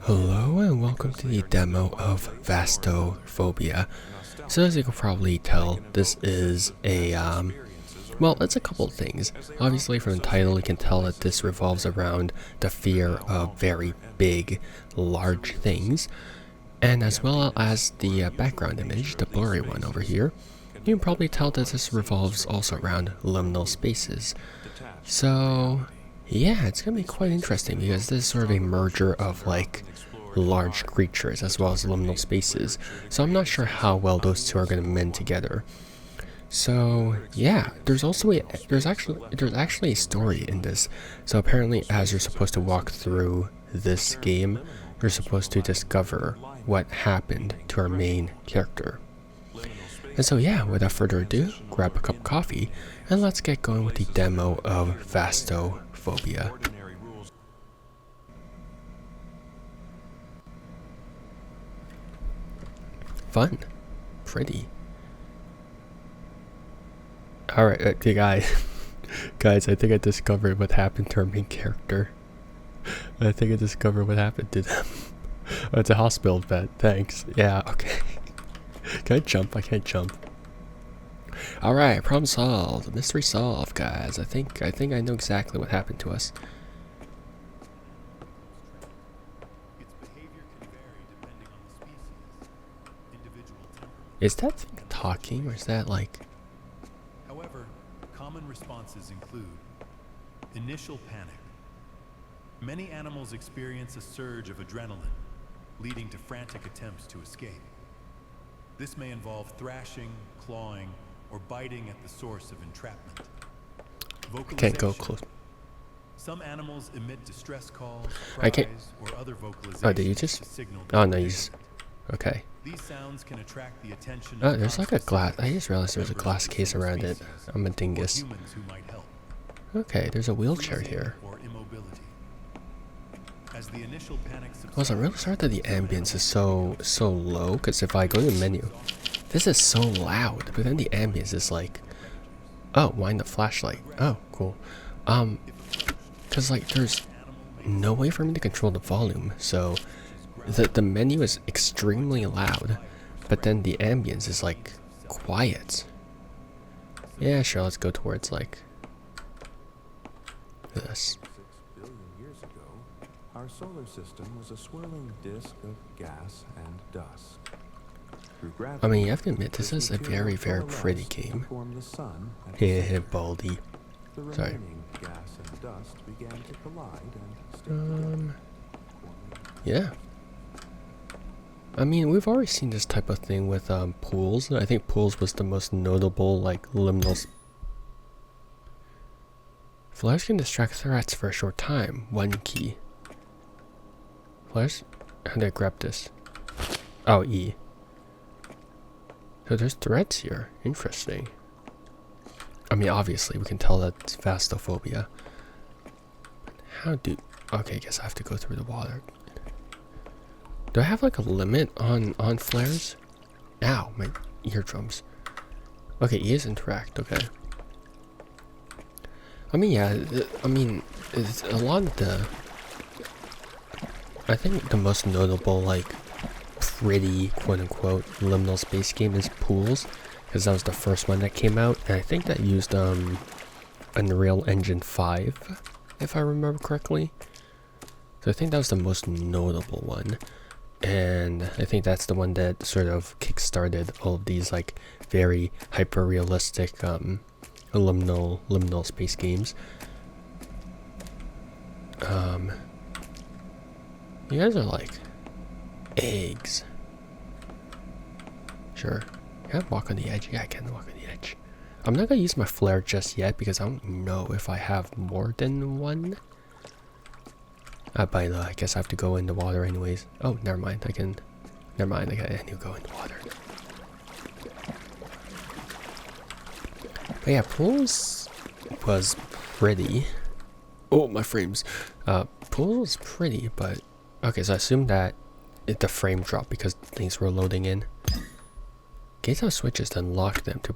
Hello and welcome to the demo of Vastophobia. So as you can probably tell, this is well, it's a couple of things. Obviously from the title you can tell that this revolves around the fear of very big, large things. And as well as the background image, the blurry one over here, you can probably tell that this revolves also around liminal spaces. So yeah, it's gonna be quite interesting because this is sort of a merger of like large creatures as well as liminal spaces. So I'm not sure how well those two are gonna mend together. So yeah, there's actually a story in this. So apparently, as you're supposed to walk through this game, you're supposed to discover what happened to our main character. And so yeah, without further ado, grab a cup of coffee and let's get going with the demo of Vastophobia. Fun. Pretty. Alright, okay guys, I think I discovered what happened to our main character. I think I discovered what happened to them. Oh, it's a hospital bed, thanks. Yeah, okay. Can I jump? I can't jump. Alright, problem solved. Mystery solved, guys. I think I know exactly what happened to us. Is that thing talking, or is that like... However, common responses include initial panic. Many animals experience a surge of adrenaline, leading to frantic attempts to escape. This may involve thrashing, clawing, or biting at the source of entrapment. Can't go close. Some animals emit distress calls, I can't. or other vocalizations. Oh, did you just? Oh no, you just. Okay. These sounds can attract the attention Oh, there's like a glass. I just realized there's a glass case around it. I'm a dingus. Okay, there's a wheelchair here. Also, I'm really sorry that the ambience is so low, because if I go to the menu, this is so loud, but then the ambience is like, oh, wind the flashlight. Oh, cool. Because like there's no way for me to control the volume, so the menu is extremely loud, but then the ambience is like quiet. Yeah, sure, let's go towards like this. Our solar system was a swirling disk of gas and dust. I mean, you have to admit, this is a very, very pretty game. Yeah, Baldy. Sorry. Yeah. I mean, we've already seen this type of thing with pools. I think pools was the most notable, like, liminal. Flares can distract threats for a short time. One key. Flares? How do I grab this? Oh, E. So there's threats here. Interesting. I mean, obviously, we can tell that's Vastophobia. How do... Okay, I guess I have to go through the water. Do I have like a limit on flares? Ow, my eardrums. Okay, E is interact, okay. I mean, yeah, it's a lot of the... I think the most notable, like, pretty, quote-unquote, liminal space game is Pools, because that was the first one that came out, and I think that used, Unreal Engine 5, if I remember correctly. So I think that was the most notable one, and I think that's the one that sort of kick-started all of these, like, very hyper-realistic, liminal space games. You guys are like eggs. Sure. Can I walk on the edge? Yeah, I can walk on the edge. I'm not gonna use my flare just yet because I don't know if I have more than one. But I guess I have to go in the water anyways. Oh, never mind. Never mind. I need to go in the water. But yeah, Pools was pretty. Oh, my frames. Pools was pretty, but okay. So I assume that the frame dropped because things were loading in. Gates have switches to unlock them to...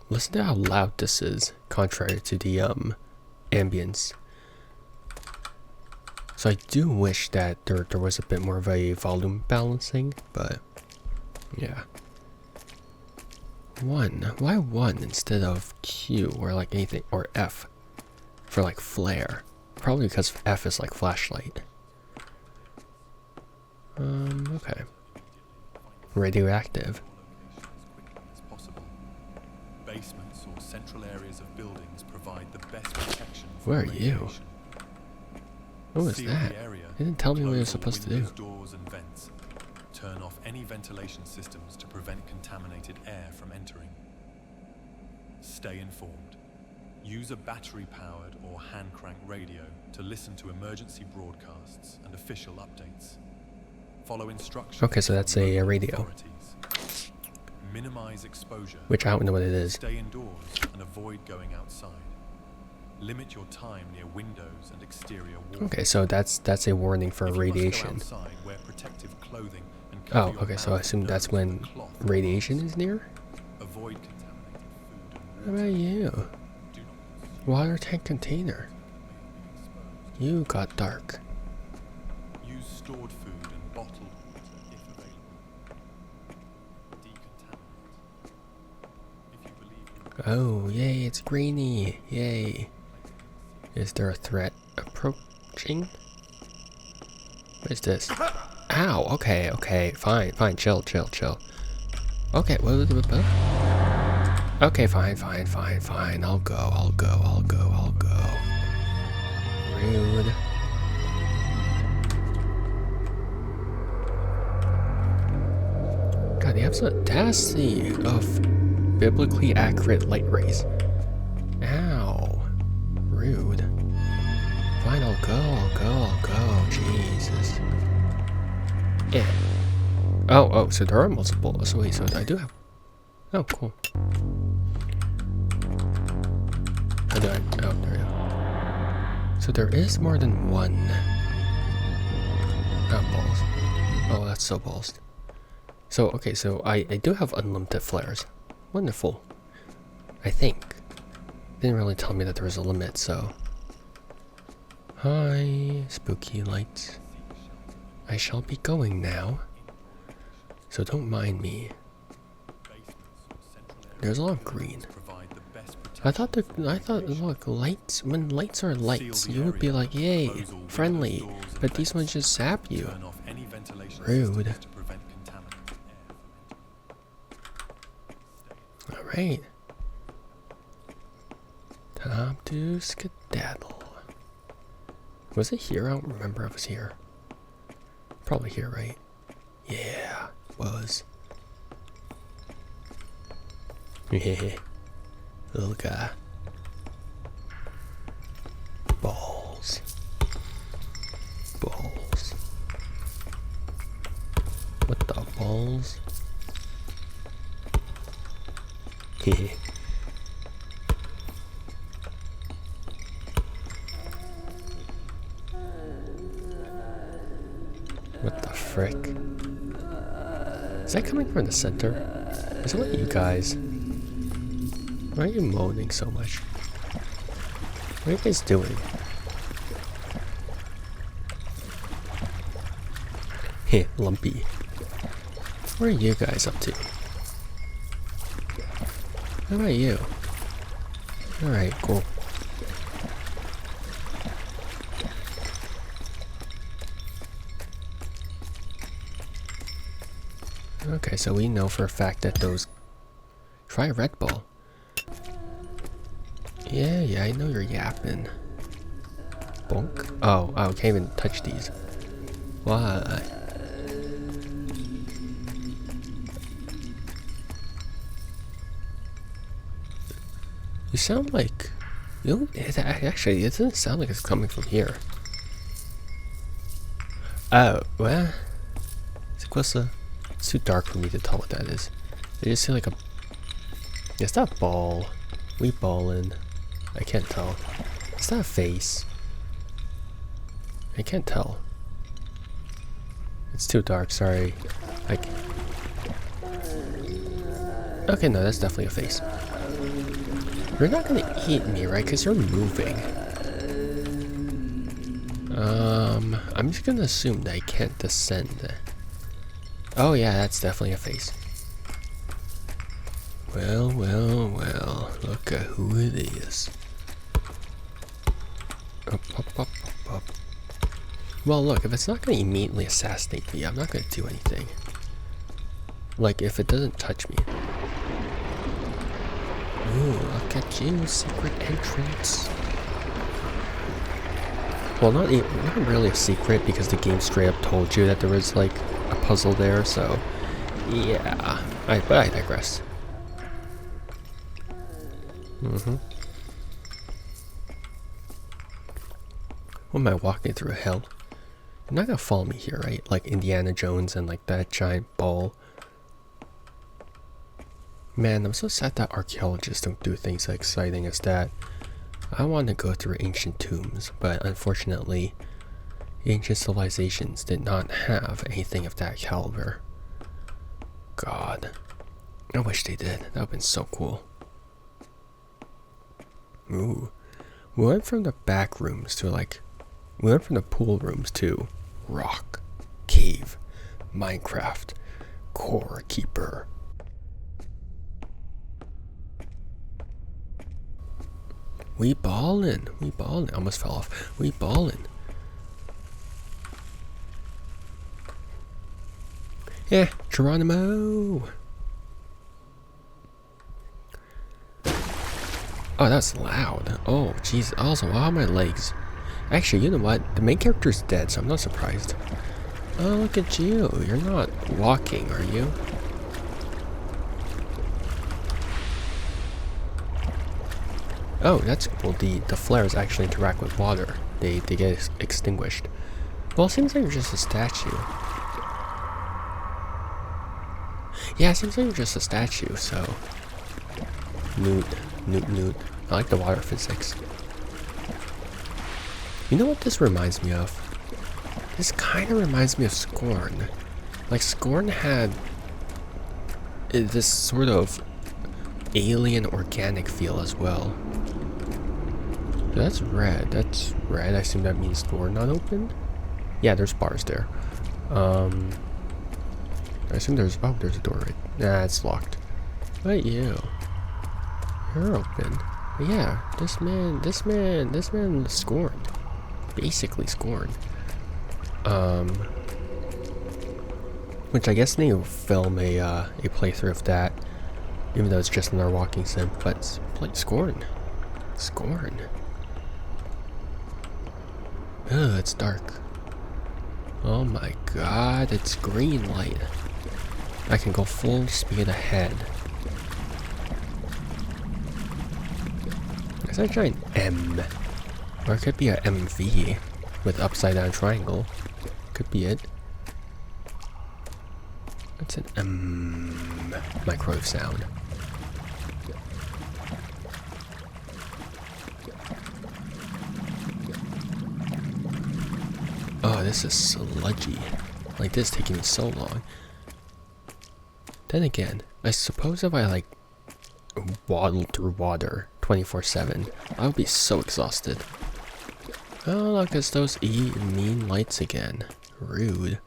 Listen to how loud this is, contrary to the ambience. So I do wish that there was a bit more of a volume balancing, but yeah. 1. Why 1 instead of Q or like anything, or F for like flare? Probably because F is like flashlight. Okay. Radioactive. Basements or central areas of buildings provide the best protection from Where are you? radiation. What was Seal that? the area, They didn't tell me what I was close all supposed to do. windows, doors and vents. Turn off any ventilation systems to prevent contaminated air from entering. Stay informed. Use a battery-powered or hand-crank radio to listen to emergency broadcasts and official updates. Follow instructions. Okay, so that's from a local radio. authorities. Minimize exposure. Which I don't know what it is. Stay indoors and avoid going outside. Limit your time near windows and exterior walls. Okay, so that's a warning for If you must go radiation. outside, wear protective clothing and cover Oh, your okay, so I mouth assume and that's nose with when a cloth or radiation mask. is near? Avoid contaminated food How and water. about you? Do not Water tank container. You got dark. use stored food and bottled water if available. Decontaminate. If you believe Oh, yay, it's greeny. Yay. Is there a threat approaching? What is this? Ow, okay, fine, chill. Okay, what? Okay, fine. I'll go. Rude. God, the absolute audacity of biblically accurate light rays. Ow. Rude. Fine, I'll go. Jesus. Yeah. Oh, so there are multiple. So wait, so I do have. Oh, cool. How do I? Oh, there we go. So there is more than one. Oh, balls. Oh, that's so balls. So, okay, so I do have unlimited flares. Wonderful. I think. Didn't really tell me that there was a limit, so. Hi, spooky lights. I shall be going now. So don't mind me. There's a lot of green. I thought, look, lights, when lights are lights, you would be like, yay, friendly. But these ones just zap you. turn off any ventilation Rude. systems to prevent contaminated air. Alright. Time to skedaddle. Was it here? I don't remember if it was here. Probably here, right? Yeah, was. Yeah. Little guy. Balls. What the balls? Hehe. What the frick? Is that coming from the center? Is it like you guys? Why are you moaning so much? What are you guys doing? Heh, lumpy. What are you guys up to? How about you? Alright, cool. Okay, so we know for a fact that those... Try a Red Bull. Yeah, I know you're yapping. Bonk. Oh, I can't even touch these. Why? You sound like... Actually, it doesn't sound like it's coming from here. Oh, well... It's closer. It's too dark for me to tell what that is. I just see like a... It's that a ball. We ballin'. I can't tell. Is that a face? I can't tell. It's too dark, sorry. Like... Okay, no, that's definitely a face. You're not gonna eat me, right? Because you're moving. I'm just gonna assume that I can't descend. Oh yeah, that's definitely a face. Well, well, well, look at who it is. Up, up, up, up, up. Well, look, if it's not gonna immediately assassinate me, I'm not gonna do anything. Like, if it doesn't touch me. Ooh, look at you, secret entrance. Well, not really a secret, because the game straight up told you that there was, like, a puzzle there, so... yeah. But I digress. What am I walking through hell? You're not gonna follow me here, right? Like Indiana Jones and, like, that giant ball. Man, I'm so sad that archaeologists don't do things as exciting as that. I want to go through ancient tombs, but unfortunately, ancient civilizations did not have anything of that caliber. God. I wish they did. That would have been so cool. Ooh. We went from the back rooms to, like... we went from the pool rooms to rock, cave, Minecraft, core keeper. We ballin'. We ballin'. Almost fell off. We ballin'. Yeah, Geronimo. Oh, that's loud. Oh, jeez. Also, how are my legs? Actually, you know what? The main character's dead, so I'm not surprised. Oh, look at you. You're not walking, are you? Oh, that's cool. The flares actually interact with water. They get extinguished. Well, it seems like you're just a statue. Yeah, it seems like you're just a statue, so... Newt. I like the water physics. You know what this reminds me of? This kind of reminds me of Scorn. Like, Scorn had this sort of alien organic feel as well. That's red. That's red. I assume that means door not open? Yeah, there's bars there. I assume there's... oh, there's a door right... nah, it's locked. But you... you're open. But yeah, this man is scorned. Basically scorned. Which I guess they will film a playthrough of that. Even though it's just another walking sim. But Scorn. Scorn. Ugh, it's dark. Oh my god, it's green light. I can go full speed ahead. It's actually an M. Or it could be a MV with upside down triangle. Could be it. That's an M microwave sound. Oh, this is sludgy. Like, this is taking me so long. Then again, I suppose if I, like, waddled through water 24/7, I would be so exhausted. Oh, look, it's those mean lights again. Rude.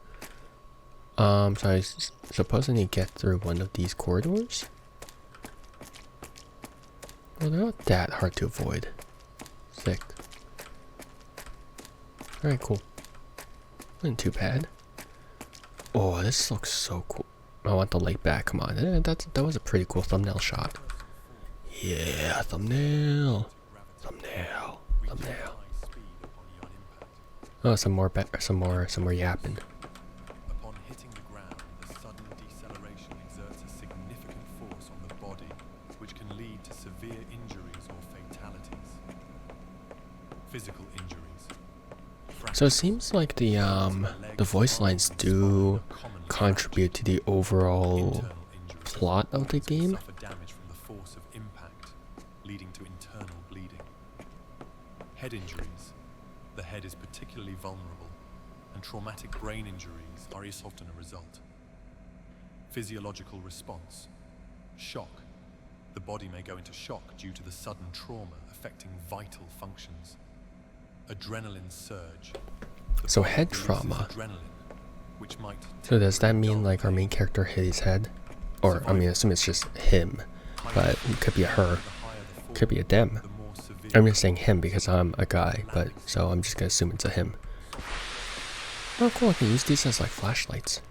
So I suppose I need to get through one of these corridors? Well, they're not that hard to avoid. Sick. Alright, cool. Wasn't too bad. Oh, this looks so cool. I want the light back. Come on. That was a pretty cool thumbnail shot. Yeah, thumbnail. Thumbnail. Oh, some more yapping. Upon hitting the ground, the sudden deceleration exerts a significant force on the body, which can lead to severe injuries or fatalities. Physical injuries. So it seems like the voice lines do contribute to the overall plot of the game. Suffer damage from the force of impact, leading to internal bleeding. Head injuries. The head is particularly vulnerable, and traumatic brain injuries are often a result. Physiological response. Shock. The body may go into shock due to the sudden trauma affecting vital functions. adrenaline surge. So head trauma. Which might So does that mean like our main character hit his head? Or, I mean, I assume it's just him. But it could be a her. Could be a them. I'm just saying him because I'm a guy. But, so I'm just gonna assume it's a him. Oh cool, I can use these as like flashlights.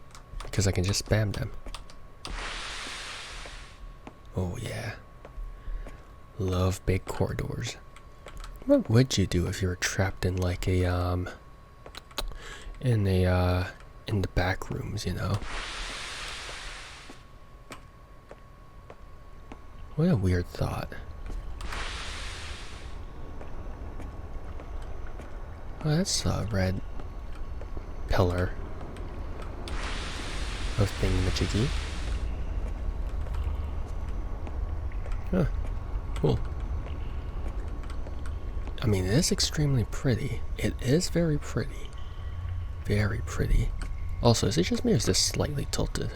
Because I can just spam them. Oh yeah. Love big corridors. What would you do if you were trapped in like a, in the back rooms, you know? What a weird thought. Oh, that's a red pillar of thingamajiggy. Huh. Cool. I mean, it is extremely pretty. It is very pretty. Very pretty. Also, is it just me or is this slightly tilted?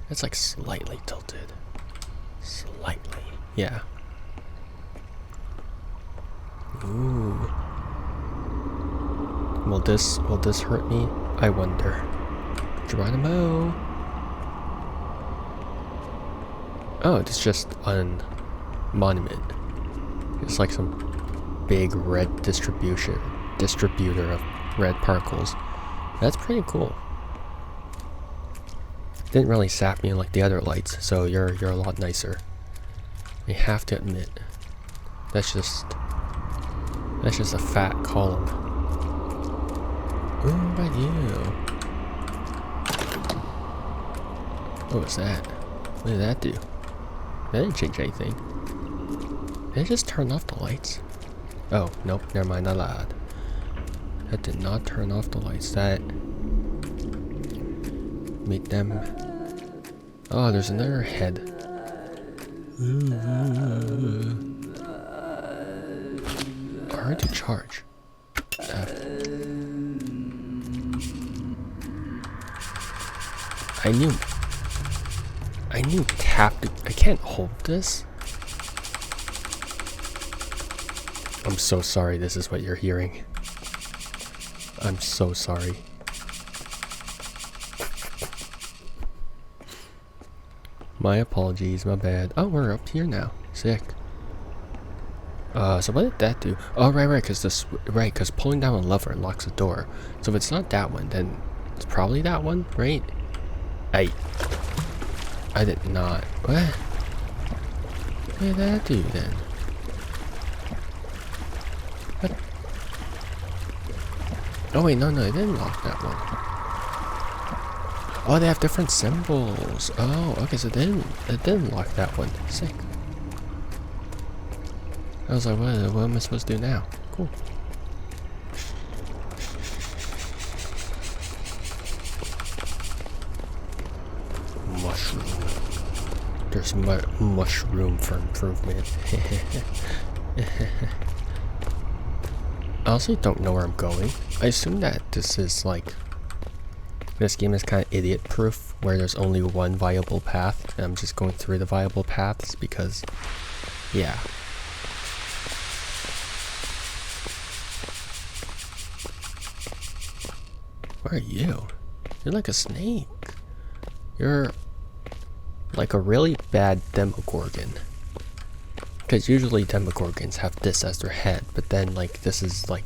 It's like slightly tilted. Slightly. Yeah. Ooh. Will this hurt me? I wonder. Geronimo. Oh, it's just a monument. It's like some big red distributor of red particles. That's pretty cool. Didn't really sap me like the other lights, so you're a lot nicer. I have to admit. That's just a fat column. Ooh, what about you? What was that? What did that do? That didn't change anything. Did it just turn off the lights? Oh, nope, never mind, I lied. That did not turn off the lights. That made them... Oh, there's another head. Hard to charge. I knew tap. I can't hold this. I'm so sorry this is what you're hearing. I'm so sorry. My apologies, my bad. Oh, we're up here now. Sick. So what did that do? Oh, right, because pulling down a lever unlocks a door. So if it's not that one, then it's probably that one, right? I did not. What? What did that do then? What? Oh wait, no, it didn't lock that one. Oh, they have different symbols. Oh, okay, so it didn't lock that one. Sick. I was like, what am I supposed to do now? Cool. Mushroom. There's mushroom for improvement. I honestly don't know where I'm going. I assume that this game is kind of idiot proof, where there's only one viable path, and I'm just going through the viable paths because, yeah. Where are you? You're like a snake. You're like a really bad Demogorgon. Because usually Demogorgons have this as their head, but then like this is like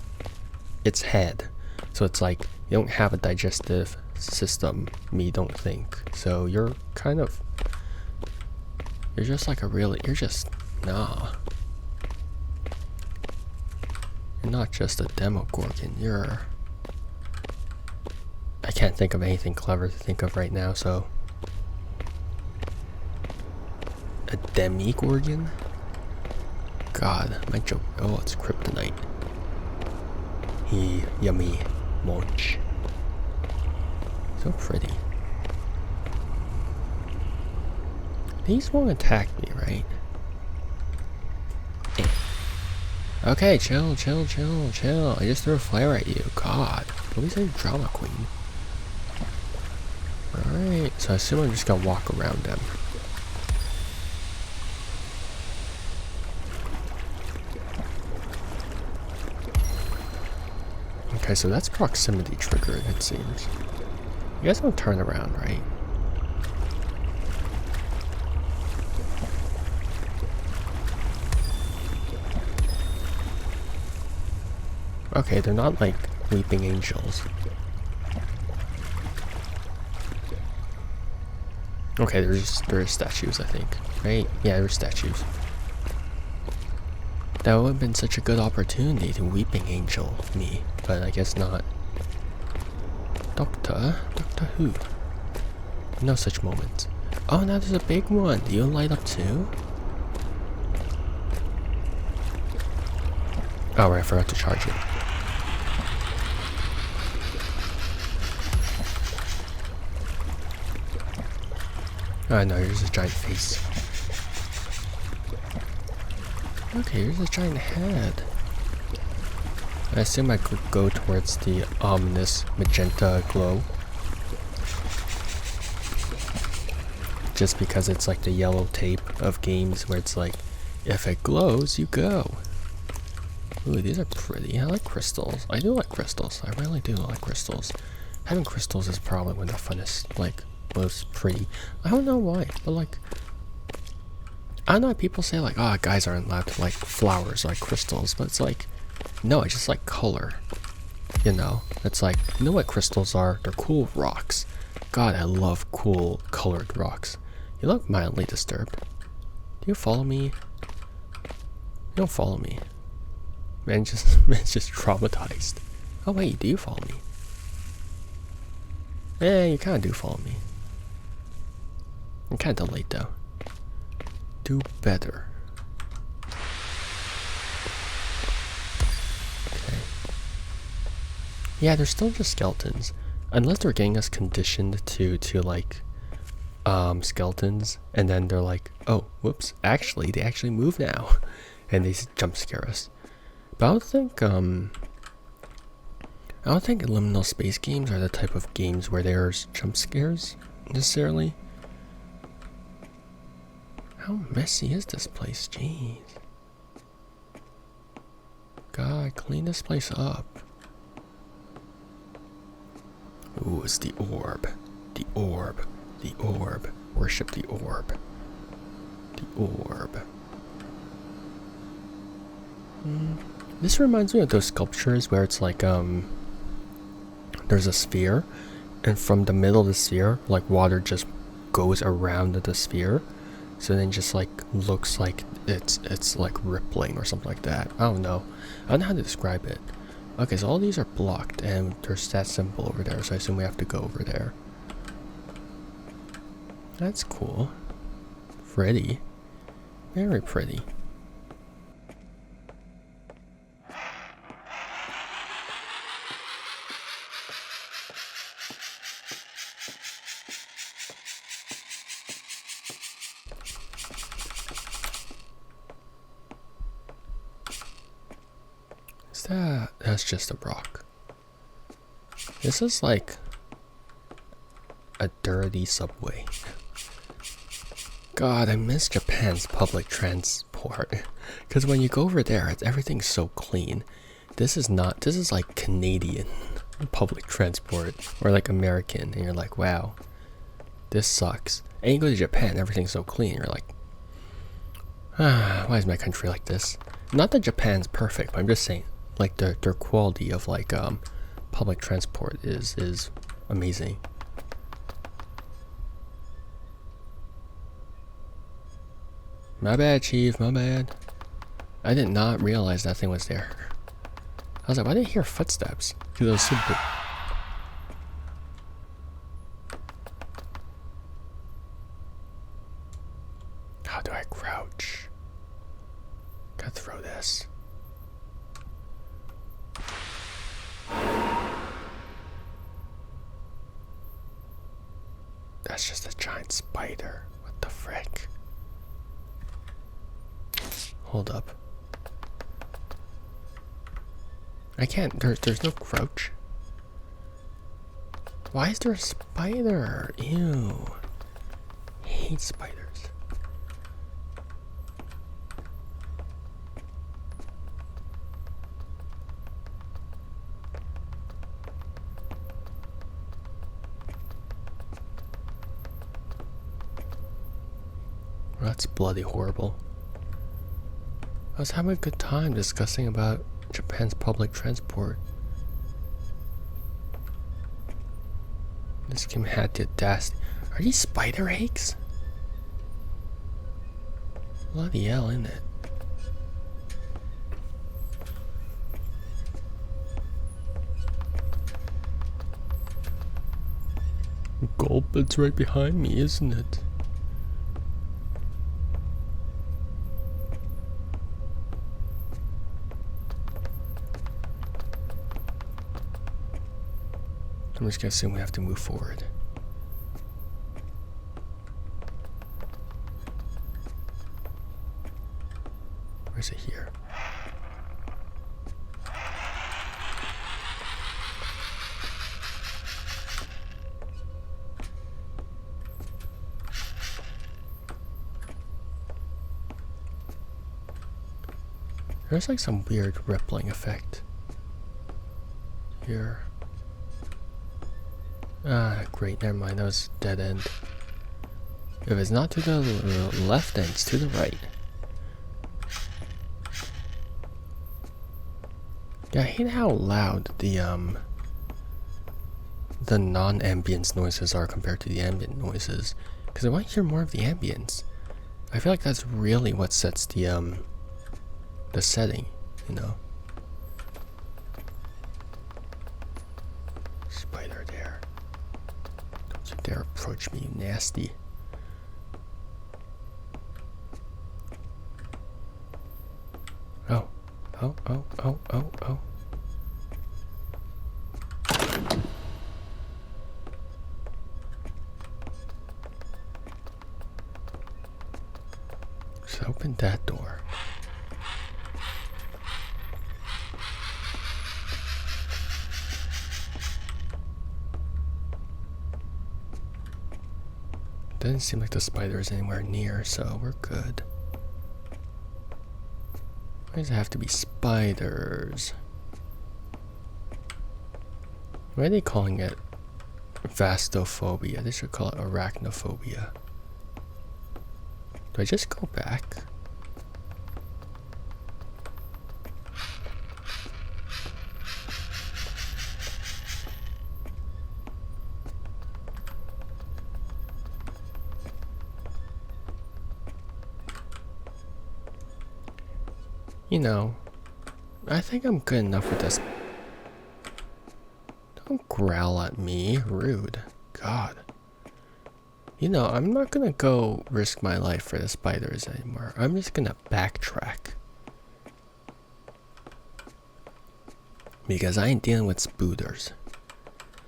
its head. So it's like you don't have a digestive system, me don't think. So you're just like nah. You're not just a Demogorgon, I can't think of anything clever to think of right now, so... A Demigorgon? God, my joke. Oh, it's kryptonite. Yummy. Munch. So pretty. These won't attack me, right? Okay, chill. I just threw a flare at you. God. What is a drama queen? Alright, so I assume I'm just gonna walk around them. Okay, so that's proximity triggered, it seems. You guys don't turn around, right? Okay, they're not like weeping angels. Okay, there's statues, I think. Right? Yeah, there's statues. That would have been such a good opportunity to weeping angel me, but I guess not. Doctor Who? No such moments. Oh, now there's a big one. Do you light up too? Oh, right, I forgot to charge it. Oh no, here's a giant face. Okay, here's a giant head. I assume I could go towards the ominous magenta glow. Just because it's like the yellow tape of games where it's like, if it glows, you go. Ooh, these are pretty. I like crystals. I do like crystals. I really do like crystals. Having crystals is probably one of the funnest, like, most pretty. I don't know why, but like, I don't know, people say like, oh, guys aren't allowed to like flowers or like crystals, but it's like, no, I just like color. You know, it's like, you know what crystals are? They're cool rocks. God, I love cool colored rocks. You look mildly disturbed. Do you follow me? You don't follow me. Man's just traumatized. Oh wait, do you follow me? Eh, you kinda do follow me. I'm kinda late though. Do better. Okay. Yeah, they're still just skeletons. Unless they're getting us conditioned to like skeletons, and then they're like, oh, whoops, actually they actually move now. And they jump scare us. But I don't think liminal space games are the type of games where there's jump scares necessarily. How messy is this place? Jeez. God, clean this place up. Ooh, it's the orb. The orb. The orb. Worship the orb. The orb. This reminds me of those sculptures where it's like, there's a sphere, and from the middle of the sphere, like water just goes around the sphere. So then just like looks like it's like rippling or something like that. I don't know. I don't know how to describe it. Okay, so all these are blocked and there's that symbol over there, so I assume we have to go over there. That's cool. Pretty. Very pretty. That's just a rock. This is like a dirty subway. God, I miss Japan's public transport. Because when you go over there, everything's so clean. This is like Canadian public transport, or like American, and you're like, wow, this sucks. And you go to Japan, everything's so clean, you're like, ah, why is my country like this? Not that Japan's perfect, but I'm just saying, like their quality of like public transport is amazing. My bad, Chief, my bad. I did not realize that thing was there. I was like, why did I hear footsteps? Because it was so big. How do I crouch? Gotta throw this. That's just a giant spider. What the frick? Hold up. I can't. There's no crouch. Why is there a spider? Ew. I hate spiders. That's bloody horrible. I was having a good time discussing about Japan's public transport. This game had the audacity. Are these spider eggs? Bloody hell, isn't it? Gulp, it's right behind me, isn't it? I'm just gonna assume we have to move forward. Where's it here? There's like some weird rippling effect here. Ah, great, never mind, that was dead end. If it's not to the left, then it's to the right. Yeah, I hate how loud the non-ambience noises are compared to the ambient noises. Because I want to hear more of the ambience. I feel like that's really what sets the setting, you know. Spider there. Don't you dare approach me, you nasty. Oh. Oh, oh, oh, oh, oh. Just open that door. Doesn't seem like the spider is anywhere near, so we're good. Why does it have to be spiders? Why are they calling it Vastophobia? They should call it arachnophobia. Do I just go back? You know, I think I'm good enough with this. Don't growl at me, rude. God. You know, I'm not gonna go risk my life for the spiders anymore. I'm just gonna backtrack. Because I ain't dealing with spooters.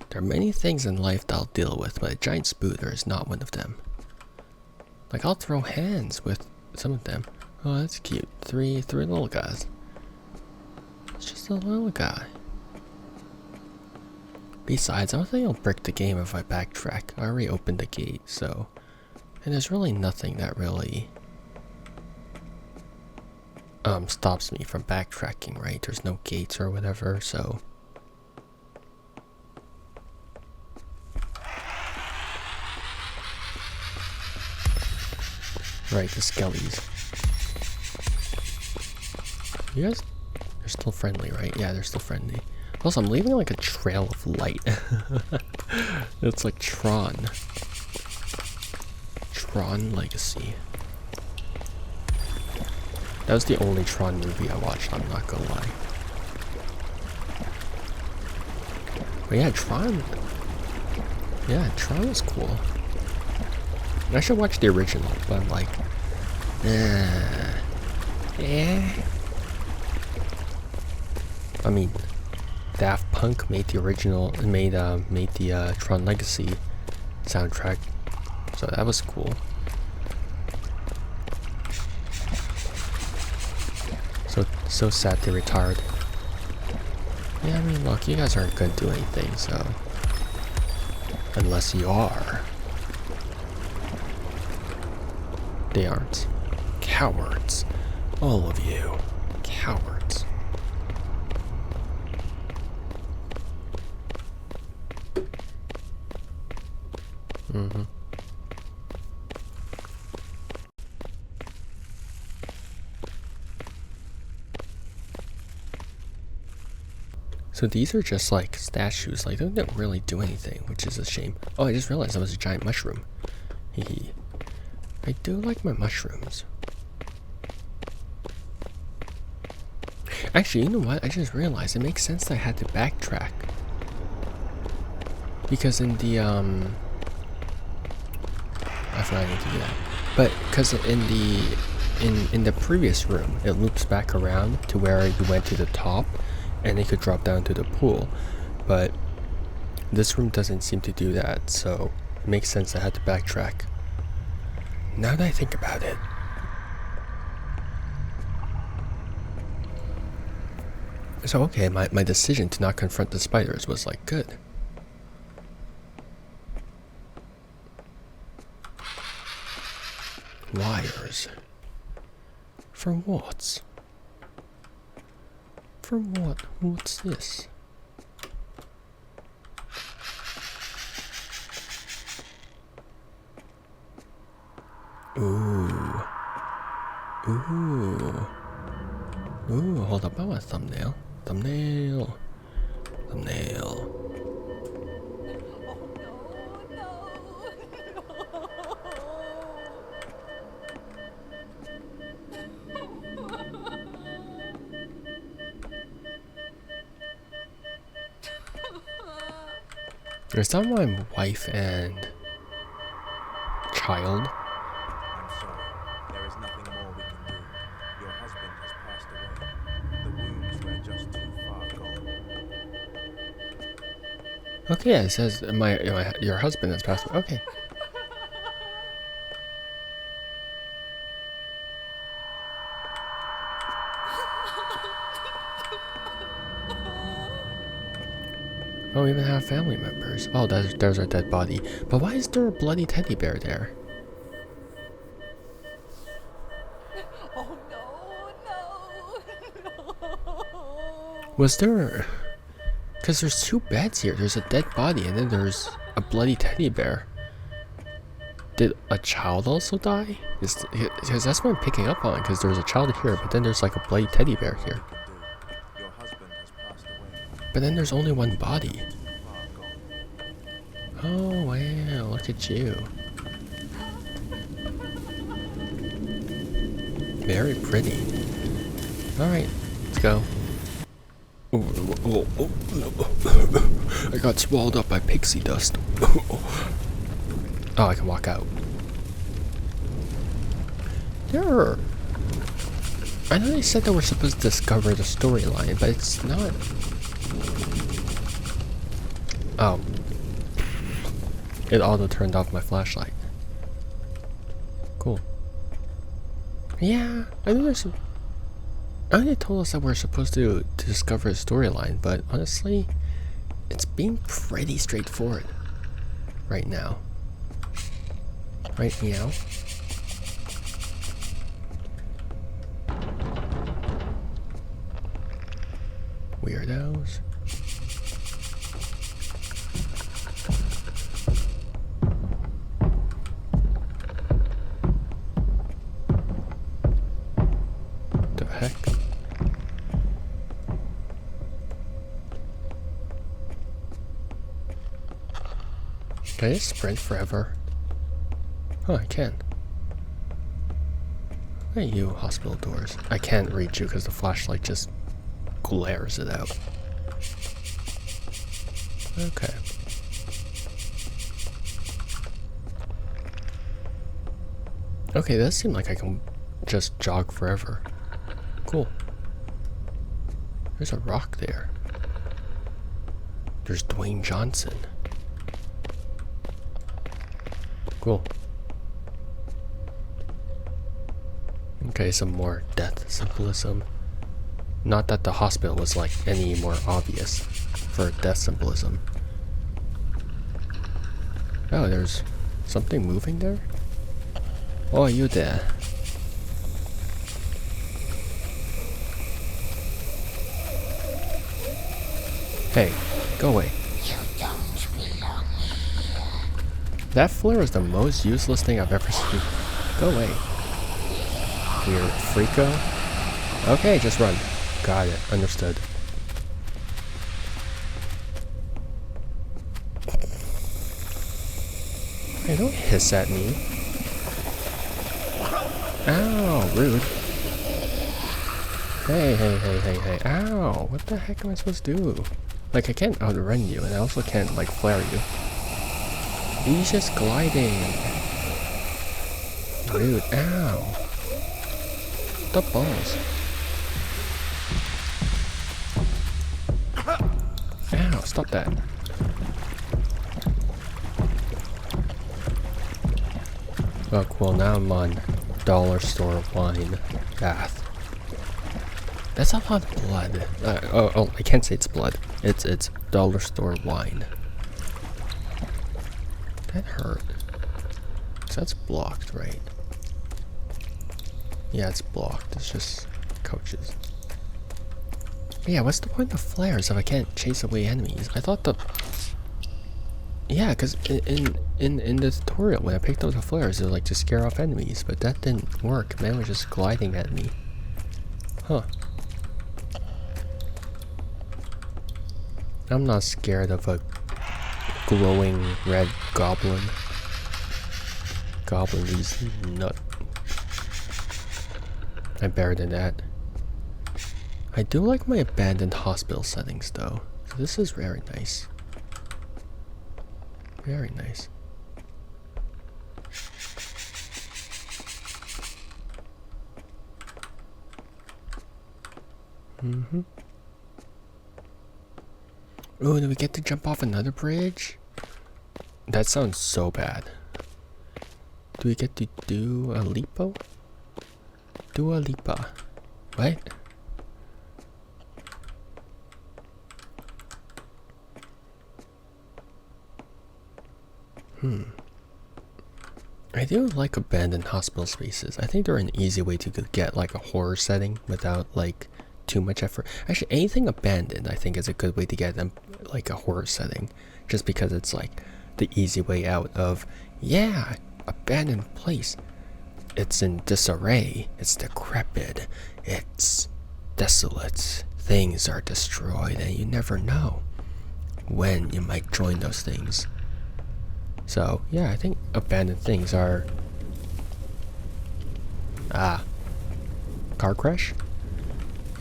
There are many things in life that I'll deal with, but a giant spooter is not one of them. Like, I'll throw hands with some of them. Oh, that's cute. Three little guys. It's just a little guy. Besides, I don't think it'll break the game if I backtrack. I already opened the gate, so... And there's really nothing that really... stops me from backtracking, right? There's no gates or whatever, so... Right, the skellies. You guys, they're still friendly, right? Yeah, they're still friendly. Also, I'm leaving like a trail of light. It's like Tron. Tron Legacy. That was the only Tron movie I watched, I'm not gonna lie. But yeah, Tron. Yeah, Tron was cool. I should watch the original, but I'm like, yeah. I mean, Daft Punk made the original, made the Tron Legacy soundtrack, so that was cool. So sad they retired. Yeah, I mean, look, you guys aren't gonna do anything, so unless you are, they aren't. Cowards, all of you, cowards. So these are just like statues, like they don't really do anything, which is a shame. Oh, I just realized that was a giant mushroom. Hee. I do like my mushrooms. Actually, you know what? I just realized it makes sense that I had to backtrack. Because in the, I forgot I need to do that. But, because in the previous room, it loops back around to where you went to the top, and it could drop down to the pool. But, this room doesn't seem to do that, so it makes sense I had to backtrack. Now that I think about it. So okay, my decision to not confront the spiders was like good. Wires. For what? For what? What's this? Ooh. Ooh. Ooh, hold up, I want a thumbnail. Thumbnail. Thumbnail. Is that my wife and child? I'm sorry. There is nothing more we can do. Your husband has passed away. The wounds were just too far gone. Okay, yeah, it says your husband has passed away. Okay. Oh, we even have family members. Oh, there's our dead body. But why is there a bloody teddy bear there? Oh no. Was there... Because there's two beds here. There's a dead body and then there's a bloody teddy bear. Did a child also die? Because that's what I'm picking up on, because there's a child here, but then there's like a bloody teddy bear here. Your husband has passed away. But then there's only one body. Oh wow, look at you. Very pretty. Alright, let's go. I got swallowed up by pixie dust. Oh, I can walk out. There. I know they said that we're supposed to discover the storyline, but it's not. Oh. It auto turned off my flashlight. Cool. Yeah, I know there's. I know they told us that we're supposed to discover a storyline, but honestly, it's being pretty straightforward right now. Right, meow? Weirdos. The heck? Can I just sprint forever? Oh, I can. Hey, you hospital doors. I can't reach you because the flashlight just glares it out. Okay. Okay, that seems like I can just jog forever. Cool. There's a rock there. There's Dwayne Johnson. Cool. Okay, some more death symbolism. Not that the hospital was like any more obvious for death symbolism. Oh, there's something moving there? Oh, are you there? Hey, go away. That flare is the most useless thing I've ever seen. Go away. Weird freako. Okay, just run. Got it. Understood. Hey, don't hiss at me. Ow, rude. Hey. Ow, what the heck am I supposed to do? Like, I can't outrun you, and I also can't, like, flare you. He's just gliding. Rude, ow. The balls. Ow, stop that. Oh, cool, now I'm on dollar store wine bath. That's a lot of blood. Oh, I can't say it's blood. It's dollar store wine. That hurt. So that's blocked, right? Yeah, it's blocked. It's just couches. But yeah, what's the point of flares if I can't chase away enemies? I thought the... Yeah, because in the tutorial, when I picked up the flares, it was like to scare off enemies, but that didn't work. Man was just gliding at me. Huh. I'm not scared of a glowing red goblin. Goblin is nut. I'm better than that. I do like my abandoned hospital settings though. So this is very nice. Very nice. Oh, do we get to jump off another bridge? That sounds so bad. Do we get to do a lipo? Do a lipa. What? I do like abandoned hospital spaces. I think they're an easy way to get like a horror setting without like too much effort. Actually, anything abandoned I think is a good way to get them like a horror setting, just because it's like the easy way out of, yeah, abandoned place. It's in disarray, it's decrepit, it's desolate, things are destroyed, and you never know when you might join those things. So yeah, I think abandoned things are... car crash?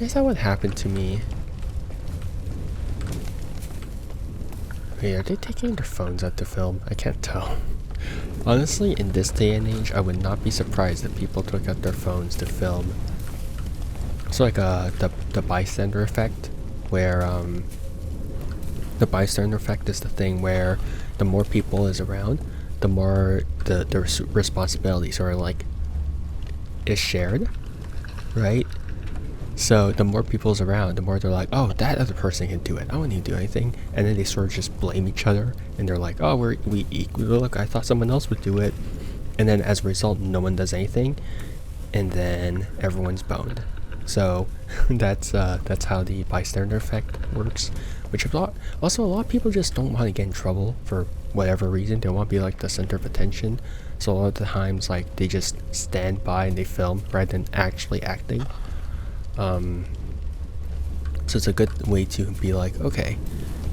Is that what happened to me? Wait, are they taking their phones out to film? I can't tell. Honestly, in this day and age, I would not be surprised if people took out their phones to film. It's like the bystander effect, where the bystander effect is the thing where the more people is around, the more the responsibilities are like is shared, right? So the more people's around, the more they're like, oh, that other person can do it, I don't need to do anything, and then they sort of just blame each other, and they're like, oh, we equal, look, I thought someone else would do it, and then as a result, no one does anything, and then everyone's boned. So that's how the bystander effect works, which a lot of people just don't want to get in trouble for whatever reason. They want to be like the center of attention, so a lot of the times like they just stand by and they film rather than actually acting. So it's a good way to be like, okay,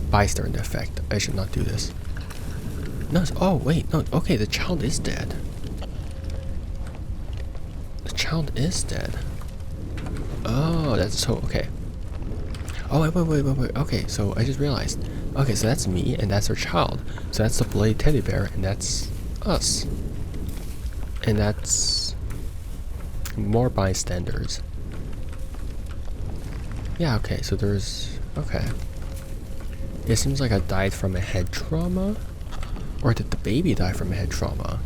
bystander effect, I should not do this. No, oh wait, no, okay, the child is dead. The child is dead. Oh, that's so, okay. Oh, wait, okay, so I just realized. Okay, so that's me, and that's our child. So that's the bloody teddy bear, and that's us. And that's more bystanders. Yeah, okay, so there's... okay. It seems like I died from a head trauma? Or did the baby die from a head trauma?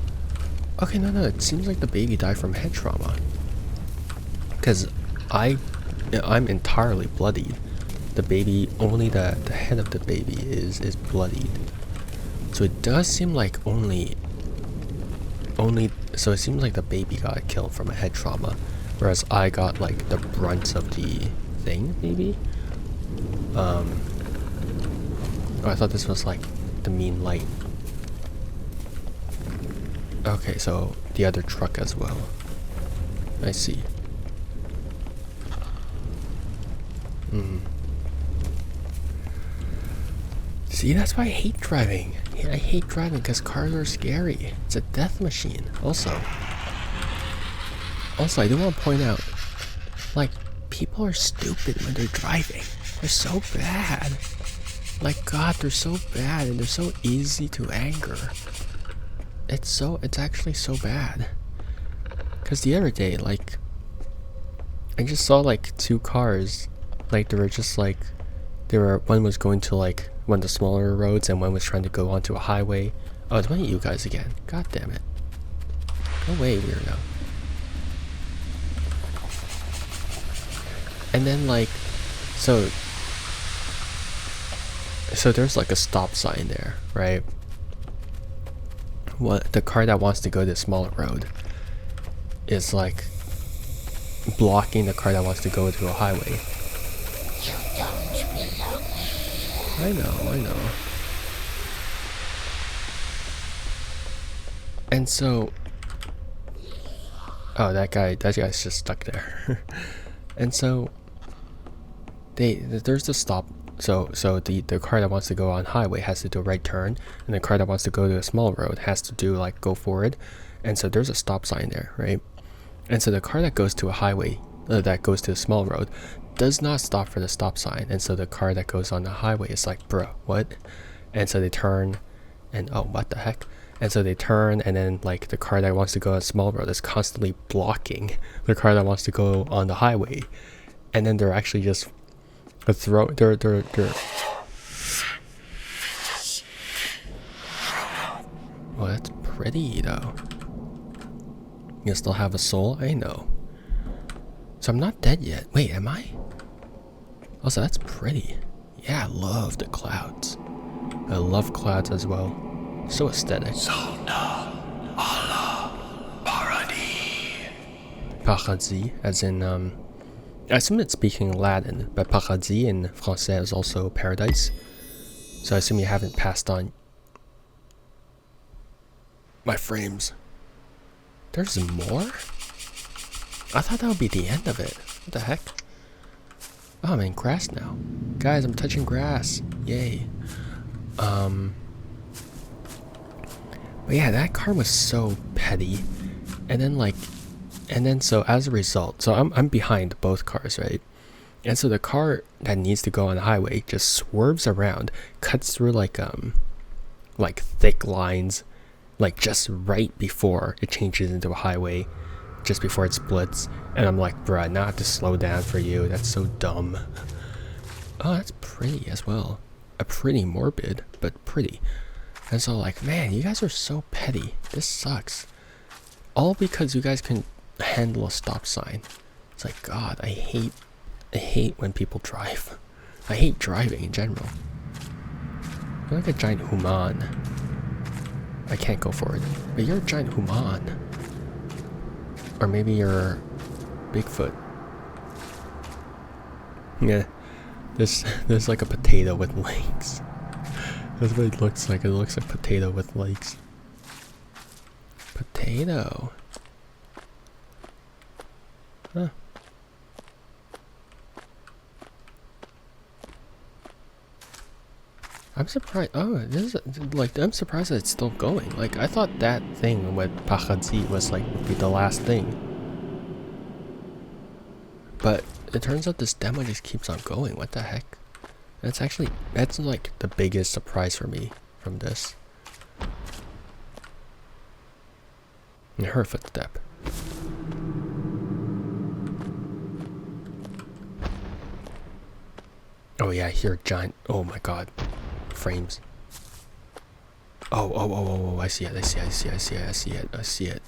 Okay, no, it seems like the baby died from head trauma. Because I'm entirely bloodied. The baby, only the head of the baby is bloodied. So it does seem like only... so it seems like the baby got killed from a head trauma. Whereas I got like the brunt of the thing, maybe? Oh, I thought this was like the mean light. Okay, so the other truck as well. I see. See, that's why I hate driving. hate driving because cars are scary. It's a death machine. Also, I do want to point out, like, people are stupid when they're driving. They're so bad. Like, God, they're so bad and they're so easy to anger. It's actually so bad. Because the other day, like, I just saw like 2 cars, like they were just like, one was going to like one of the smaller roads and one was trying to go onto a highway. Oh, it's one of you guys again. God damn it. Go away, weirdo. And then like, so there's like a stop sign there, right? What the car that wants to go to the smaller road is like blocking the car that wants to go to a highway. I know. And so, oh, that guy's just stuck there. And so, there's the stop. So the car that wants to go on highway has to do a right turn, and the car that wants to go to a small road has to do like go forward. And so there's a stop sign there, right? And so the car that goes to a highway, that goes to a small road, does not stop for the stop sign. And so the car that goes on the highway is like, bro, what? And so they turn, and oh, what the heck? And so they turn, and then like the car that wants to go on a small road is constantly blocking the car that wants to go on the highway. And then they're actually just they're oh, that's pretty though. You still have a soul? I know. So I'm not dead yet. Wait, am I? Also, that's pretty. Yeah, I love the clouds. I love clouds as well. So aesthetic. Paradis, as in, I assume it's speaking Latin, but paradis in Francais is also paradise. So I assume you haven't passed on my frames. There's more? I thought that would be the end of it. What the heck? Oh, I'm in grass now. Guys, I'm touching grass. Yay. But yeah, that car was so petty. And then so as a result, so I'm behind both cars, right? And so the car that needs to go on the highway just swerves around, cuts through like thick lines, like just right before it changes into a highway, just before it splits. And I'm like, bruh, now I have to slow down for you. That's so dumb. Oh, that's pretty as well. Pretty morbid, but pretty. And so like, man, you guys are so petty. This sucks. All because you guys can handle a stop sign. It's like, God, I hate when people drive. I hate driving in general. You're like a giant human. I can't go for it. But you're a giant human. Or maybe you're Bigfoot. Yeah. There's like a potato with legs. That's what it looks like. It looks like potato with legs. Potato. Huh. I'm surprised. Oh, this is like, I'm surprised that it's still going. Like, I thought that thing with paradis was like would be the last thing. But it turns out this demo just keeps on going. What the heck? That's like the biggest surprise for me from this. And her footstep. Oh yeah, I hear giant. Oh my God, frames. Oh! I see it. I see it.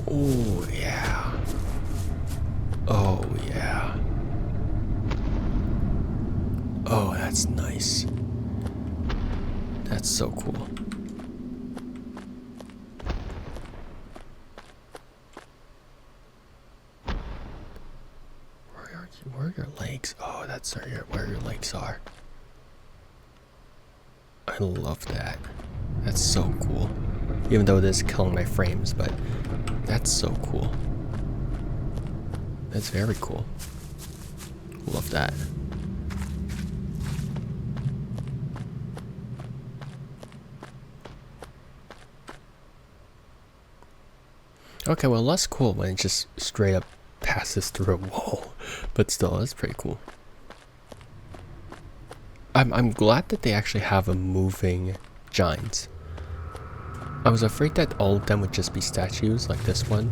Oh yeah. Oh yeah. Oh, that's nice. That's so cool. Where are your legs? Oh, that's where your legs are. I love that. That's so cool. Even though it is killing my frames, but that's so cool. That's very cool. Love that. Okay, well, less cool when it just straight up passes through a wall, but still, that's pretty cool. I'm glad that they actually have a moving giant. I was afraid that all of them would just be statues like this one,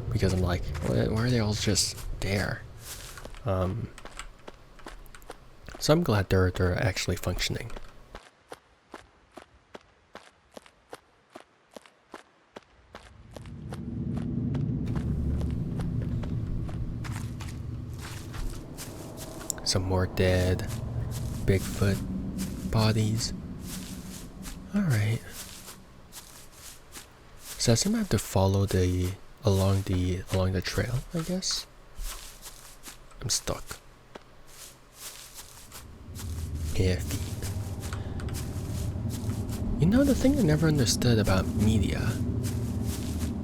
because I'm like, why are they all just there? So I'm glad they're actually functioning. Some more dead Bigfoot bodies. Alright. So I assume I have to follow along the trail, I guess. I'm stuck. Bare feet. You know, the thing I never understood about media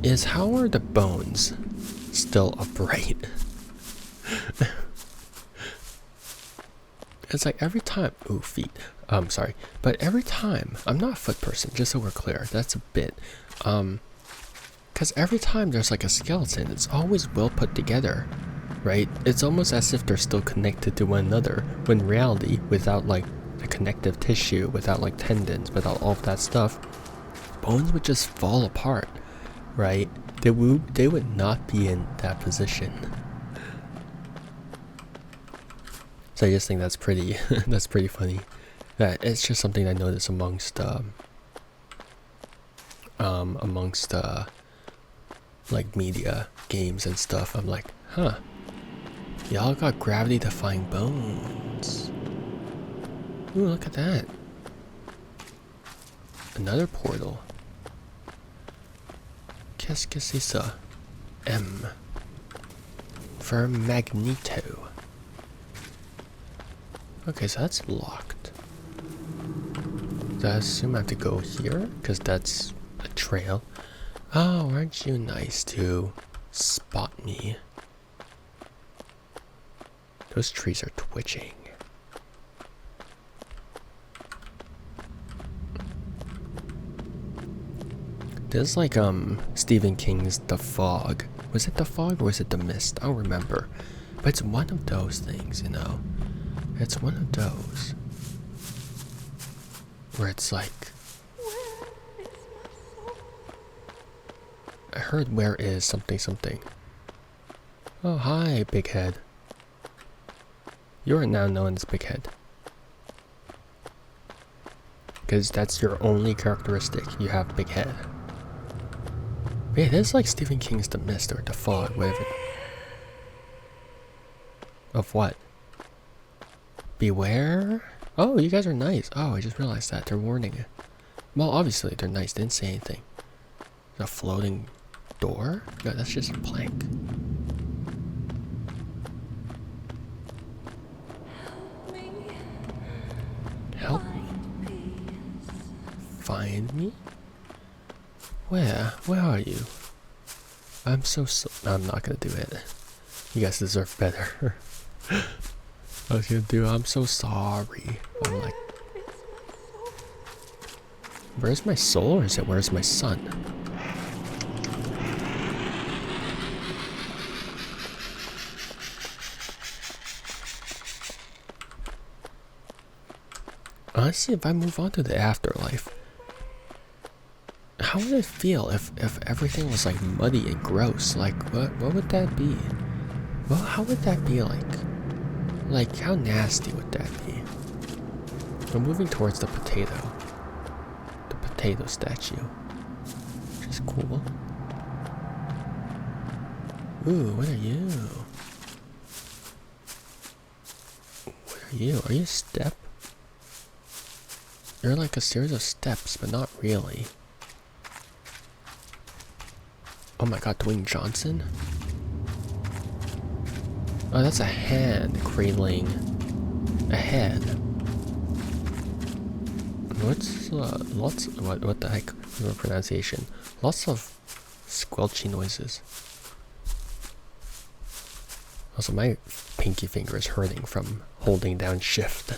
is how are the bones still upright? It's like every time, ooh, feet, sorry, but every time, I'm not a foot person, just so we're clear, that's a bit, because every time there's like a skeleton, it's always well put together, right? It's almost as if they're still connected to one another, when in reality, without like the connective tissue, without like tendons, without all of that stuff, bones would just fall apart, right? They would not be in that position. So I just think that's pretty that's pretty funny. That it's just something I noticed amongst like media games and stuff. I'm like, huh, y'all got gravity defying bones. Ooh, look at that. Another portal. Qu'est-ce que c'est ça? M for Magneto. Okay, so that's locked. So I assume I have to go here, because that's a trail. Oh, aren't you nice to spot me? Those trees are twitching. There's like Stephen King's The Fog. Was it The Fog or was it The Mist? I don't remember. But it's one of those things, you know. It's one of those where it's like, I heard where is something something. Oh, hi, Big Head. You are now known as Big Head. Because that's your only characteristic. You have Big Head. But yeah, this is like Stephen King's The Mist or The Fog, whatever. Of what? Beware? Oh, you guys are nice. Oh, I just realized that. They're warning you. Well, obviously, they're nice. They didn't say anything. A floating door? No, that's just a plank. Help me? Find me? Where? Where are you? I'm not gonna do it. You guys deserve better. I was gonna do, I'm so sorry. I'm like, where's my soul or is it where's my son? Honestly, if I move on to the afterlife, how would it feel if everything was like muddy and gross? Like, what would that be? Well, how would that be like? Like, how nasty would that be? I'm moving towards the potato statue, which is cool. Ooh, what are you? What are you? Are you a step? You're like a series of steps, but not really. Oh my god, Dwayne Johnson? Oh, that's a hand cradling a head. What's what the heck is the pronunciation? Lots of squelchy noises. Also, my pinky finger is hurting from holding down shift.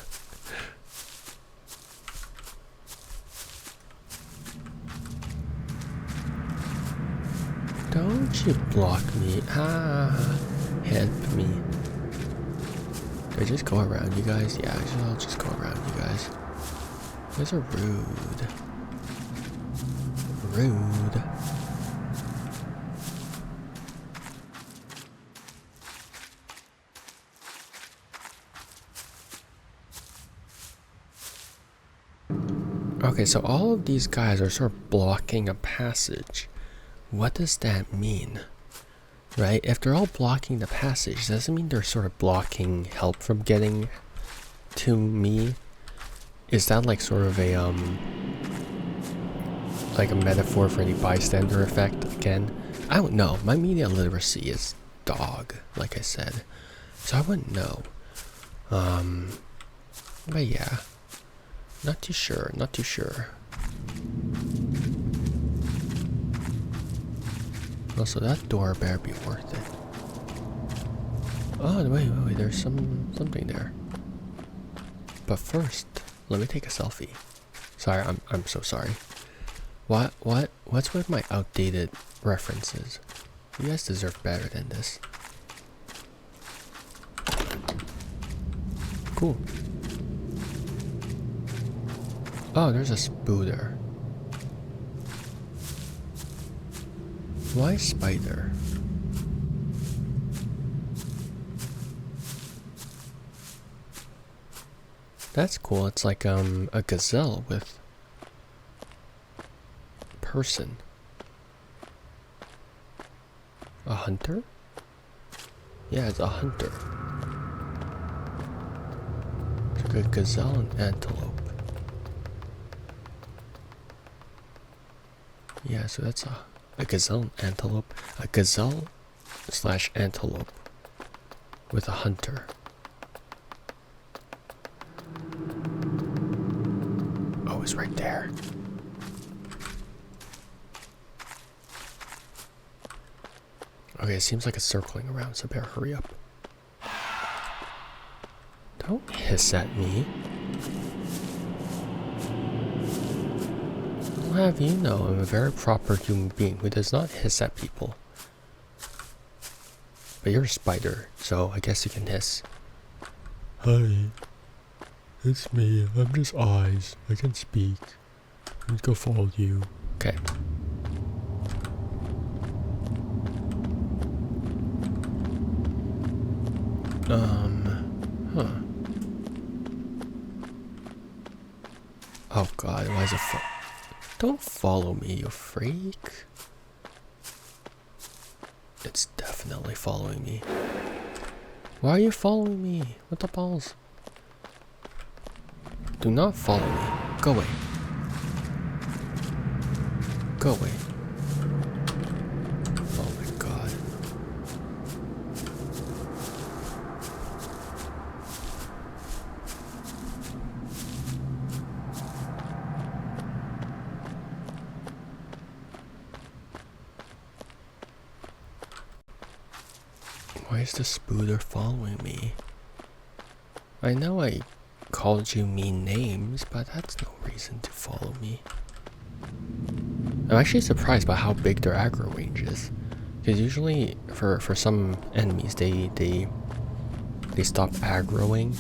Don't Don't you block me. Ah, help me. Do I just go around you guys? Yeah, I'll just go around you guys. You guys are rude. Rude. Okay, so all of these guys are sort of blocking a passage. What does that mean? Right? If they're all blocking the passage, doesn't mean they're sort of blocking help from getting to me. Is that like sort of a like a metaphor for any bystander effect again? I don't know. My media literacy is dog, like I said. So I wouldn't know. But yeah. Not too sure, not too sure. Also, that door better be worth it. Oh, wait, there's something there. But first, let me take a selfie. Sorry, I'm so sorry. What's with my outdated references? You guys deserve better than this. Cool. Oh, there's a spooder. Why spider? That's cool. It's like a gazelle with person. A hunter? Yeah, it's a hunter. It's like a gazelle and antelope. Yeah, so that's a gazelle and antelope. A gazelle / antelope with a hunter. Oh, it's right there. Okay, it seems like it's circling around, so better hurry up. Don't hiss at me. I'll have you know I'm a very proper human being who does not hiss at people. But you're a spider, so I guess you can hiss. Hi. It's me. I'm just eyes. I can speak. Let's go follow you. Okay. Huh. Oh god, why is it Don't follow me, you freak. It's definitely following me. Why are you following me? What the balls? Do not follow me. Go away. Go away. Oh my god. Why is the spooder following me? I know I called you mean names, but that's no reason to follow me. I'm actually surprised by how big their aggro range is. Because usually for some enemies they stop aggroing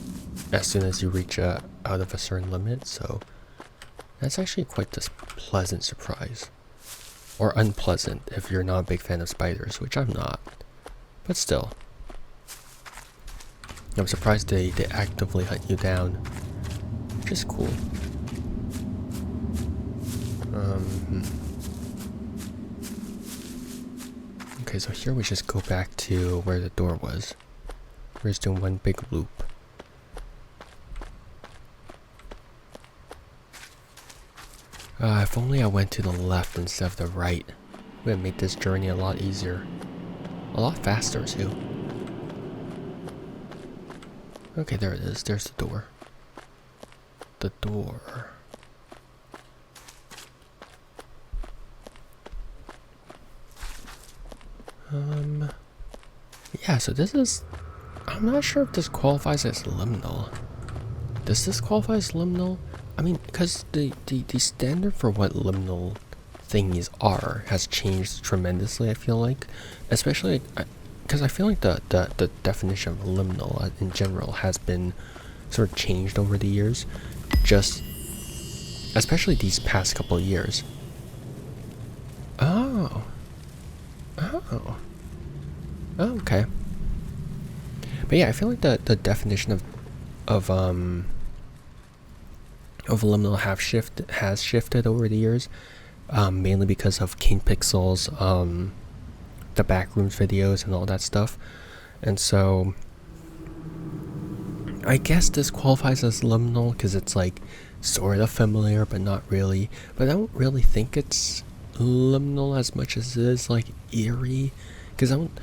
as soon as you reach out of a certain limit, so that's actually quite a pleasant surprise. Or unpleasant if you're not a big fan of spiders, which I'm not. But still. I'm surprised they actively hunt you down. Which is cool. Okay, so here we just go back to where the door was. We're just doing one big loop. If only I went to the left instead of the right. It would have made this journey a lot easier. A lot faster too. Okay, there it is. There's the door. The door. Yeah, so this is... I'm not sure if this qualifies as liminal. Does this qualify as liminal? I mean, because the standard for what liminal things are has changed tremendously, I feel like. Especially because I feel like the definition of liminal in general has been sort of changed over the years. Just especially these past couple of years. Oh. Oh. Oh, okay. But yeah, I feel like the definition of liminal has shifted over the years, mainly because of King Pixel's the Backrooms videos and all that stuff, and so I guess this qualifies as liminal because it's like sort of familiar but not really. But I don't really think it's liminal as much as it is like eerie, because I don't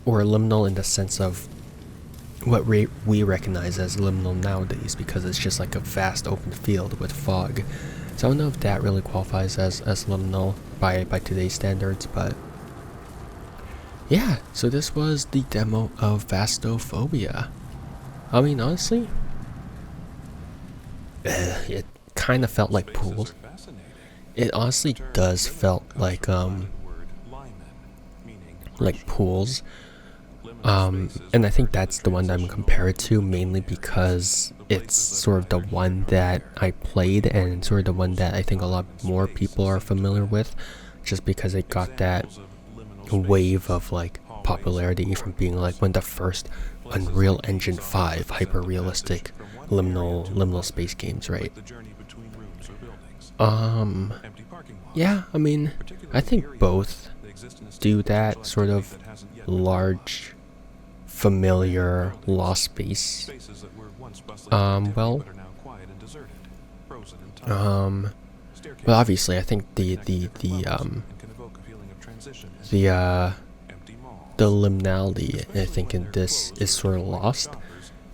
or liminal in the sense of what we recognize as liminal nowadays, because it's just like a vast open field with fog. So I don't know if that really qualifies as liminal by today's standards, but yeah. So this was the demo of Vastophobia. I mean, honestly, it kind of felt like pools. It honestly does felt like pools. And I think that's the one that I'm compared to, mainly because it's sort of the one that I played and sort of the one that I think a lot more people are familiar with, just because it got that wave of like popularity from being like one of the first Unreal Engine 5 hyper-realistic liminal space games, right? Yeah, I mean, I think both do that sort of large, familiar lost space. Well, obviously, I think the liminality, I think, in this is sort of lost,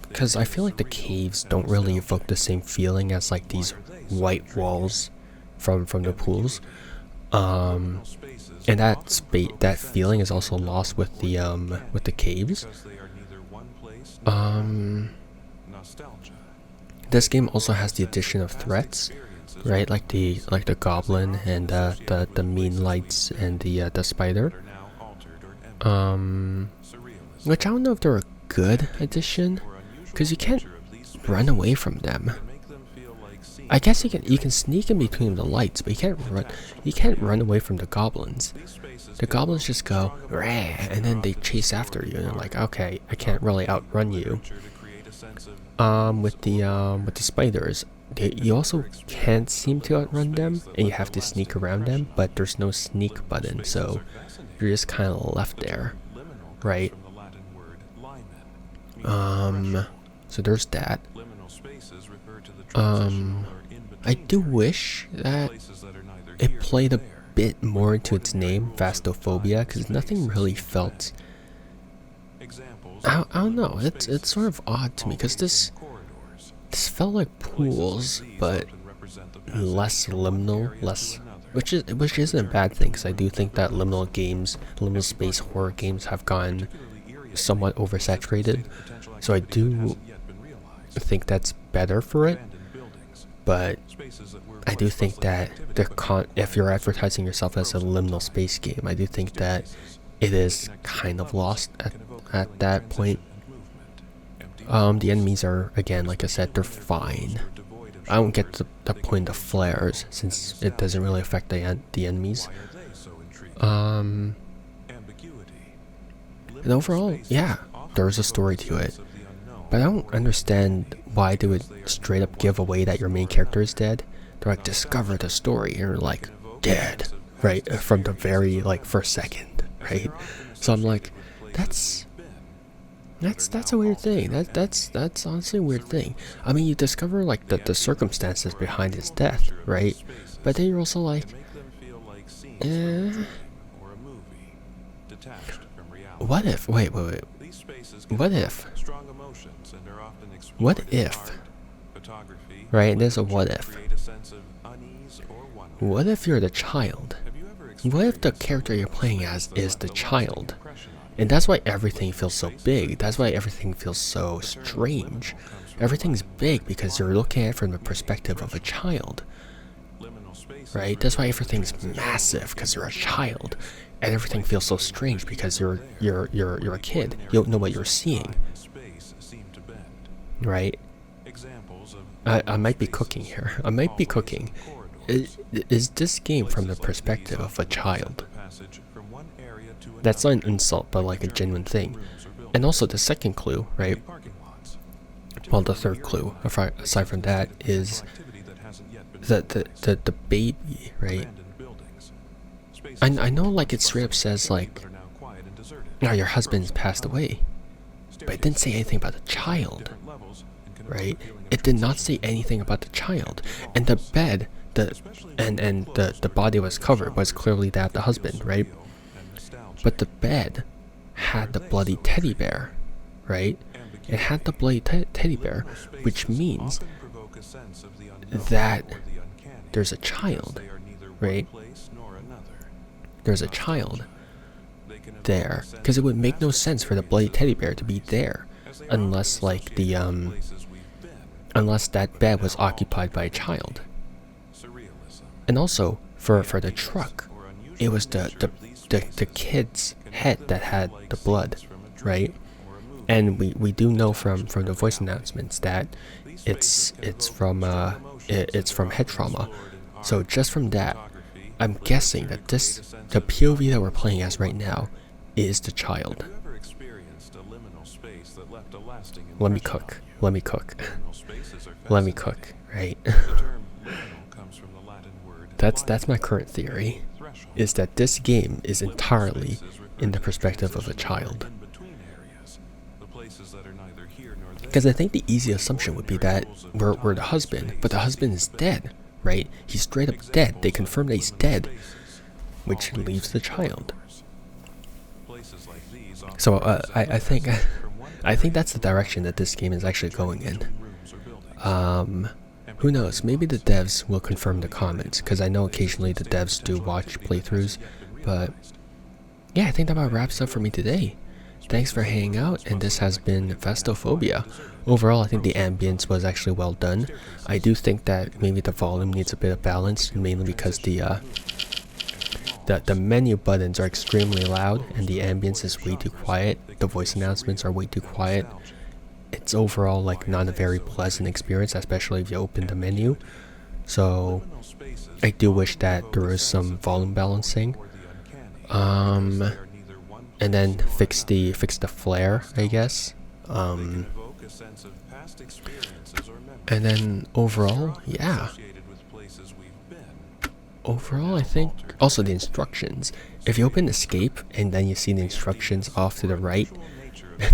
because I feel like the caves don't really evoke the same feeling as like these white walls from the pools, and that feeling is also lost with the caves. This game also has the addition of threats, right? Like the goblin and the mean lights and the spider. Which I don't know if they're a good addition, because you can't run away from them. I guess you can sneak in between the lights, but you can't run away from the goblins. The goblins just go rah, and then they chase after you, and they're like, okay, I can't really outrun you. With the spiders, you also can't seem to outrun them, and you have to sneak around them, but there's no sneak button, so you're just kind of left there, right? So there's that. I do wish that it played a bit more into its name, Vastophobia, because nothing really felt. I don't know. It's sort of odd to me, because this felt like pools, but less liminal, which isn't a bad thing, because I do think that liminal space horror games have gotten somewhat oversaturated. So I do think that's better for it. But I do think that if you're advertising yourself as a liminal space game, I do think that it is kind of lost at that point. The enemies are, again, like I said, they're fine. I don't get the point of flares, since it doesn't really affect the enemies. And overall, yeah, there's a story to it. But I don't understand why they would straight up give away that your main character is dead. They're like, discover the story, and you're like, dead, right? From the very first second, right? So I'm like, that's a weird thing. That's honestly a weird thing. I mean, you discover like the circumstances behind his death, right? But then you're also like, what if? Wait. What if? Right? There's a what if. What if you're the child? What if the character you're playing as is the child? And that's why everything feels so big. That's why everything feels so strange. Everything's big because you're looking at it from the perspective of a child. right? That's why everything's massive, because you're a child, and everything feels so strange because you're a kid. You don't know what you're seeing, right? I might be cooking here. I might be cooking. Is this game from the perspective of a child? That's not an insult, but like a genuine thing. And also the second clue, right? Well, the third clue, aside from that, is the baby, right? I know, like, it straight up says, like, "Oh, your husband's passed away," but it didn't say anything about the child, right? It did not say anything about the child. And the bed, the body was covered was clearly that of the husband, right? But the bed had the bloody teddy bear, right? It had the bloody teddy bear, which means that there's a child, right? There's a child there, because it would make no sense for the bloody teddy bear to be there, unless like unless that bed was occupied by a child. And also for the truck, it was the kid's head that had the blood, right? And we do know from the voice announcements that it's from head trauma. So just from that, I'm guessing that the POV that we're playing as right now is the child. Let me cook. Let me cook. Let me cook, right? That's my current theory, is that this game is entirely in the perspective of a child. Because I think the easy assumption would be that we're the husband, but the husband is dead, right? He's straight up dead. They confirm that he's dead, which leaves the child. So I think that's the direction that this game is actually going in. Who knows? Maybe the devs will confirm the comments, because I know occasionally the devs do watch playthroughs. But yeah, I think that about wraps up for me today. Thanks for hanging out, and this has been Vastophobia. Overall, I think the ambience was actually well done. I do think that maybe the volume needs a bit of balance, mainly because the menu buttons are extremely loud and the ambience is way too quiet. The voice announcements are way too quiet. It's overall like not a very pleasant experience, especially if you open the menu. So I do wish that there was some volume balancing. And then fix the flare, I guess. And then overall, yeah. Overall, I think also the instructions. If you open escape and then you see the instructions off to the right,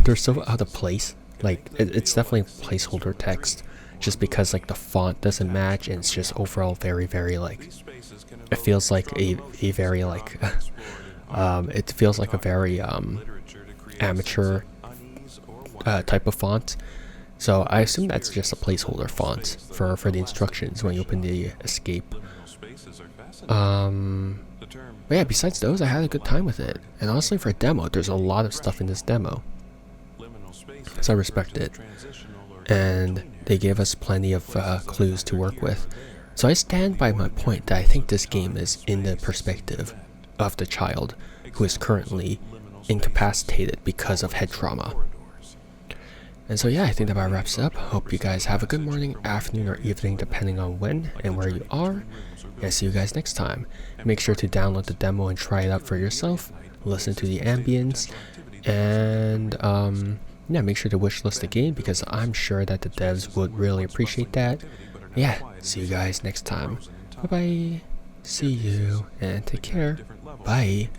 they're so out of place. Like it's definitely placeholder text, just because like the font doesn't match, and it's just overall very like. It feels like a very like. It feels like a very amateur type of font. So I assume that's just a placeholder font for the instructions when you open the escape. But yeah, besides those, I had a good time with it. And honestly, for a demo, there's a lot of stuff in this demo. So I respect it. And they gave us plenty of clues to work with. So I stand by my point that I think this game is in the perspective of the child who is currently incapacitated because of head trauma. And so yeah, I think that about wraps up. Hope you guys have a good morning, afternoon, or evening, depending on when and where you are. And I'll see you guys next time. Make sure to download the demo and try it out for yourself. Listen to the ambience. And yeah, make sure to wishlist the game, because I'm sure that the devs would really appreciate that. Yeah, see you guys next time. Bye bye. See you and take care. Bye.